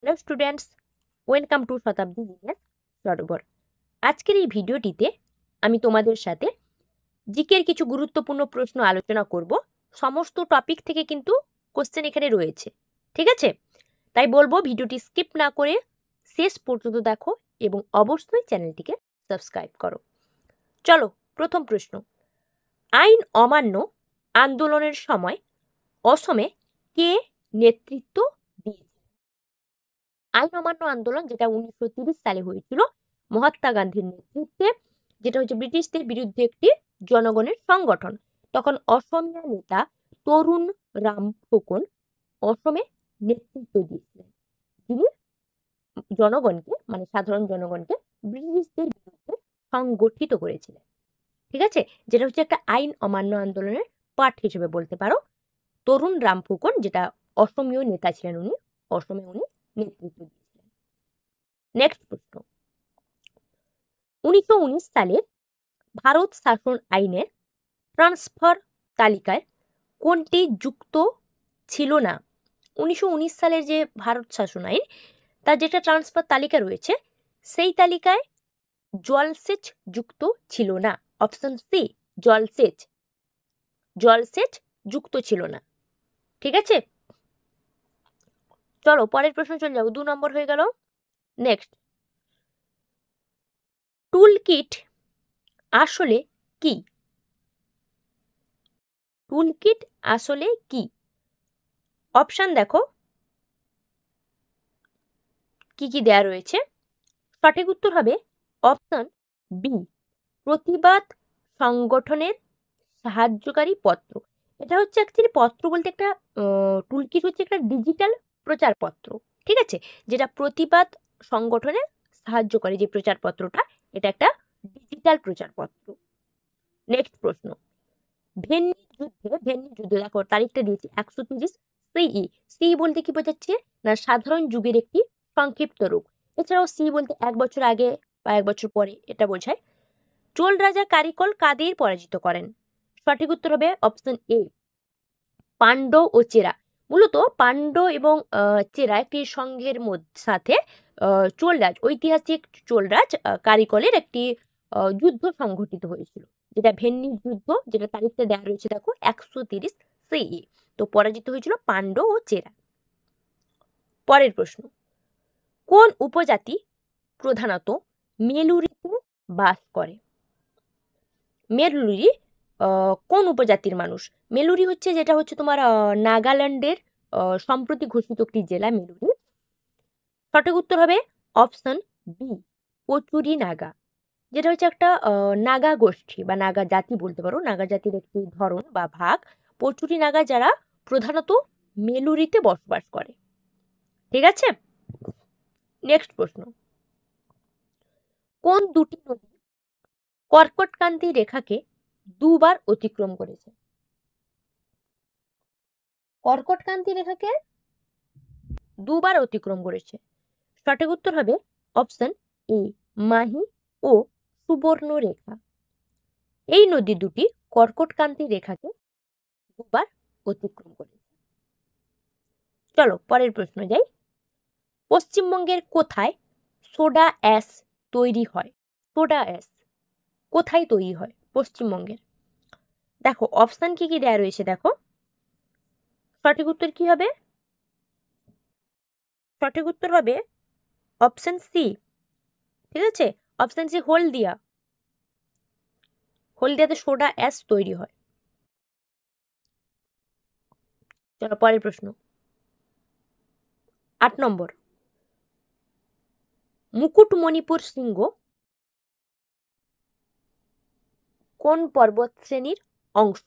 Hello students, welcome to Shatabdi genius সরোবর। আজকের এই ভিডিওটিতে আমি তোমাদের সাথে জিকের কিছু গুরুত্বপূর্ণ প্রশ্ন আলোচনা করব। সমস্ত টপিক থেকে কিন্তু কোশ্চেন এখানে রয়েছে, ঠিক আছে? তাই বলবো ভিডিওটি স্কিপ না করে শেষ পর্যন্ত দেখো এবং অবশ্যই চ্যানেলটিকে সাবস্ক্রাইব করো। চলো, প্রথম প্রশ্ন। আইন অমান্য আন্দোলনের সময় অসমে কে নেতৃত্ব দিয়েছে? আইন অমান্য আন্দোলন, যেটা 1930 সালে হয়েছিল মহাত্মা গান্ধীর নেতৃত্বে, যেটা হচ্ছে ব্রিটিশদের বিরুদ্ধে একটি জনগণের সংগঠন। তখন অসমীয়া নেতা তরুণ রাম ফুকন অসমে নেতৃত্ব দিয়েছিলেন, যিনি জনগণকে মানে সাধারণ জনগণকে ব্রিটিশদের বিরুদ্ধে সংগঠিত করেছিলেন, ঠিক আছে? যেটা হচ্ছে একটা আইন অমান্য আন্দোলনের পার্ট হিসেবে বলতে পারো। তরুণ রাম ফুকন, যেটা অসমীয় নেতা ছিলেন, অসমে উনি নেতৃত্ব দিয়েছিলেন। নেক্সট প্রশ্ন। 1919 সালের ভারত শাসন আইনের ট্রান্সফার তালিকায় কোনটি যুক্ত ছিল না? 1919 সালের যে ভারত শাসন আইন, তার যেটা ট্রান্সফার তালিকা রয়েছে, সেই তালিকায় জলসেচ যুক্ত ছিল না। অপশন সি, জলসেচ। জলসেচ যুক্ত ছিল না, ঠিক আছে? চলো পরের প্রশ্ন চলে যাবো, 2 নম্বর হয়ে গেল। নেক্সট, টুল কিট আসলে কি? টুল কিট আসলে কি? অপশন দেখো কি কি দেয়া রয়েছে। সঠিক উত্তর হবে অপশন বি, প্রতিবাদ সংগঠনের সাহায্যকারী পত্র। এটা হচ্ছে অ্যাকচুয়ালি পত্র বলতে একটা টুলকিট হচ্ছে একটা ডিজিটাল প্রচারপত্র, ঠিক আছে? যেটা প্রতিবাদ সংগঠনে সাহায্য করে, যে প্রচারপত্রটা, এটা একটা ডিজিটাল প্রচারপত্র। নেক্সট প্রশ্ন। ভেন্নি যুদ্ধ দেখো তারিখটা দিয়েছি 130 সিই। সি বলতে কি বোঝাচ্ছে না, সাধারণ যুগের একটি সংক্ষিপ্ত রূপ। এছাড়াও সি বলতে 1 বছর আগে বা 1 বছর পরে, এটা বোঝায়। চোল রাজা কারিকল কাদের পরাজিত করেন? সঠিক উত্তর হবে অপশন এ, পাণ্ড্য ও চেরা। মূলত পাণ্ড্য এবং চেরা একটি সংঘের সাথে চোলরাজ, ঐতিহাসিক চোলরাজ কারিকলের একটি যুদ্ধ সংঘটিত হয়েছিল, যেটা ভেন্নির যুদ্ধ, যেটা তারিখটা দেওয়া রয়েছে দেখো 130 সিই। তো পরাজিত হয়েছিল পাণ্ড্য ও চেরা। পরের প্রশ্ন। কোন উপজাতি প্রধানত মেলুরিতে বাস করে? মেলুরি কোন উপজাতির মানুষ? মেলুরি হচ্ছে, যেটা হচ্ছে তোমার নাগাল্যান্ডের সম্প্রতি ঘোষিত একটি জেলা মেলুরি। সঠিক উত্তর হবে অপশন বি, কচুরি নাগা। যেটা হচ্ছে একটা নাগা গোষ্ঠী বা নাগা জাতি বলতে পারো, নাগা জাতির একটি ধরন বা ভাগ কচুরি নাগা, যারা প্রধানত মেলুরিতে বসবাস করে, ঠিক আছে? নেক্সট প্রশ্ন। কোন দুটি নদী কর্কটক্রান্তি রেখাকে দুবার অতিক্রম করেছে? কর্কটক্রান্তি রেখাকে দুবার অতিক্রম করেছে। সঠিক উত্তর হবে অপশন এ, মাহি ও সুবর্ণরেখা। এই নদী দুটি কর্কটক্রান্তি রেখাকে দুবার অতিক্রম করেছে। চলো পরের প্রশ্ন যাই। পশ্চিমবঙ্গের কোথায় সোডা অ্যাশ তৈরি হয়? সোডা অ্যাশ কোথায় তৈরি হয় পশ্চিমবঙ্গের? দেখো অপশন কি কি দেয়া রয়েছে, দেখো সঠিক উত্তর কি হবে? সঠিক উত্তর হবে অপশন সি, ঠিক আছে? অপশন সি, হলদিয়া। হলদিয়াতে সোডা অ্যাশ তৈরি হয়। চলো পরের প্রশ্ন, 8 নম্বর। মুকুটমণিপুর শৃঙ্গ কোন পর্বত শ্রেণীর অংশ?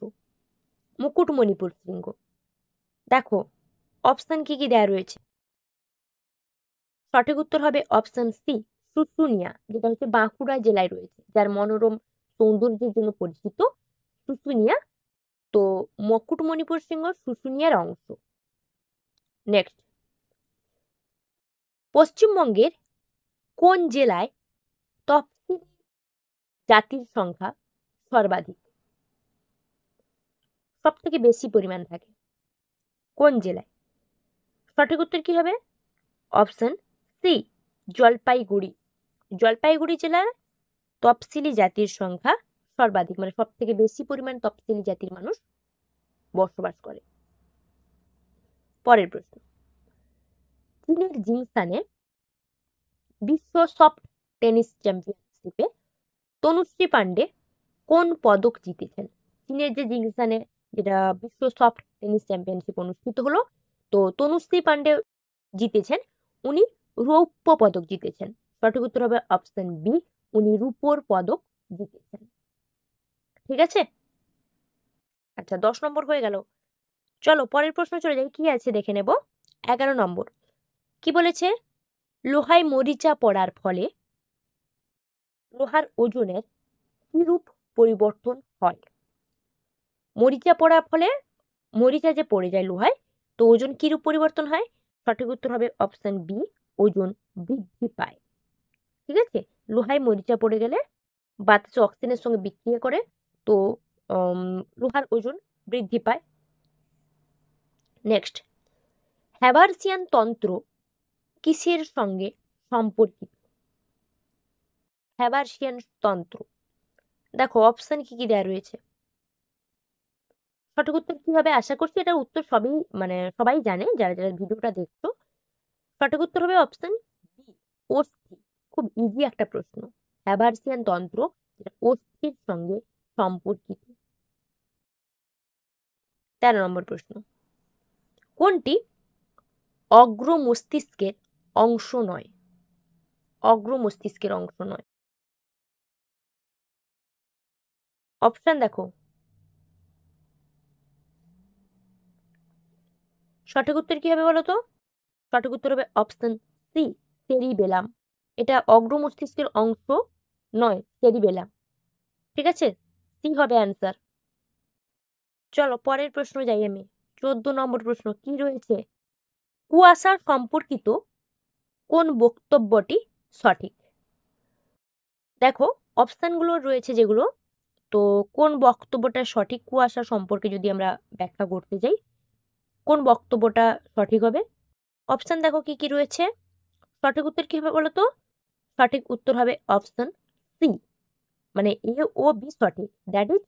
মুকুটমণিপুর শৃঙ্গ, দেখো অপশন কি কি দেয়া রয়েছে। সঠিক উত্তর হবে অপশন সি, শুশুনিয়া, যেটা হচ্ছে বাঁকুড়া জেলায় রয়েছে, যার মনোরম সৌন্দর্যের জন্য পরিচিত শুশুনিয়া। তো মুকুটমণিপুর শৃঙ্গ শুশুনিয়ার অংশ। নেক্সট, পশ্চিমবঙ্গের কোন জেলায় তফসিলি জাতির সংখ্যা সর্বাধিক? সব থেকে বেশি পরিমাণ থাকে কোন জেলায়? সঠিক উত্তর কি হবে? Option C Jalpaiguri. জলপাইগুড়ি জেলার তফসিলি জাতির সংখ্যা সর্বাধিক, মানে সব থেকে বেশি পরিমাণ তফসিলি জাতির মানুষ বসবাস করে। পরের প্রশ্ন, চীনের জিংসানে বিশ্ব সফট টেনিস চ্যাম্পিয়নশিপে তনুশ্রী পান্ডে কোন পদক জিতেছেন? চীনের যে জিংসানে যেটা বিশ্ব সফট টেনিস চ্যাম্পিয়নশিপ অনুষ্ঠিত হলো, তো তনুশ্রী পান্ডে জিতেছেন, উনি রৌপ্য পদক জিতেছেন। সঠিক উত্তর হবে অপশন বি, উনি রূপোর পদক জিতেছেন। ঠিক আছে, আচ্ছা 10 নম্বর হয়ে গেল। চলো পরের প্রশ্ন চলে যাই, কি আছে দেখে নেব। 11 নম্বর কি বলেছে? লোহায় মরিচা পড়ার ফলে লোহার ওজনের কিরূপ পরিবর্তন হয়? মরিচা পড়ার ফলে মরিচা যে পড়ে যায় লোহায়, তো ওজন কিরূপ পরিবর্তন হয়? সঠিক উত্তর হবে অপশন বি, ওজন বৃদ্ধি পায়। ঠিক আছে, লোহায় মরিচা পড়ে গেলে বাতাসে অক্সিজেনের সঙ্গে বিক্রিয়া করে, তো লোহার ওজন বৃদ্ধি পায়। নেক্সট, হ্যাবারসিয়ান তন্ত্র কিসের সঙ্গে সম্পর্কিত? হ্যাবারসিয়ান তন্ত্র, দেখো অপশন কি কি দেওয়া রয়েছে। সঠিক উত্তর কি হবে? আশা করছি এটার উত্তর সবাই জানে, যারা যারা ভিডিওটা দেখছো। সঠিক উত্তর হবে অপশন বি, অস্থি। খুব ইজি একটা প্রশ্ন। হ্যাবারসিয়ান তন্ত্র যেটা অস্থির সঙ্গে সম্পর্কিত। 13 নম্বর প্রশ্ন, কোনটি অগ্র মস্তিষ্কের অংশ নয়? অগ্র মস্তিষ্কের অংশ নয়। অপশন দেখো, সঠিক উত্তর কি হবে বলো তো? সঠিক উত্তর হবে অপশন সি, সেরিবেলাম। এটা অগ্র মস্তিষ্কের অংশ নয়, সেরিবেলাম। ঠিক আছে, সি হবে অ্যান্সার। চলো পরের প্রশ্ন যাই আমি। 14 নম্বর প্রশ্ন কি রয়েছে? কুয়াশার সম্পর্কিত কোন বক্তব্যটি সঠিক? দেখো অপশনগুলো রয়েছে যেগুলো, তো কোন বক্তব্যটা সঠিক কুয়াশা সম্পর্কে যদি আমরা ব্যাখ্যা করতে যাই, কোন বক্তব্যটা সঠিক হবে? অপশন দেখো কি কি রয়েছে। সঠিক উত্তর কি হবে বলো তো? সঠিক উত্তর হবে অপশন সি, মানে এ ও বি সঠিক। দ্যাট ইজ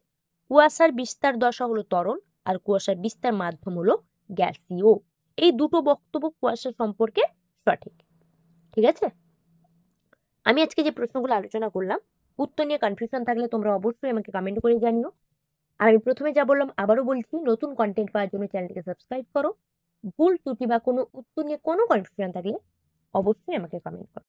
কুয়াশার বিস্তার দশা হলো তরল, আর কুয়াশার বিস্তার মাধ্যম হলো গ্যাসীয়। এই দুটো বক্তব্য কুয়াশা সম্পর্কে সঠিক। ঠিক আছে, আমি আজকে যে প্রশ্নগুলো আলোচনা করলাম, উত্তর নিয়ে কনফিউশন থাকলে তোমরা অবশ্যই আমাকে কমেন্ট করে জানিও। আর আমি প্রথমে যা বললাম আবারও বলছি, নতুন কন্টেন্ট পাওয়ার জন্য চ্যানেলটিকে সাবস্ক্রাইব করো। ভুল ত্রুটি বা কোনো উত্তর নিয়ে কোনো কনফিউশন থাকলে অবশ্যই আমাকে কমেন্ট করো।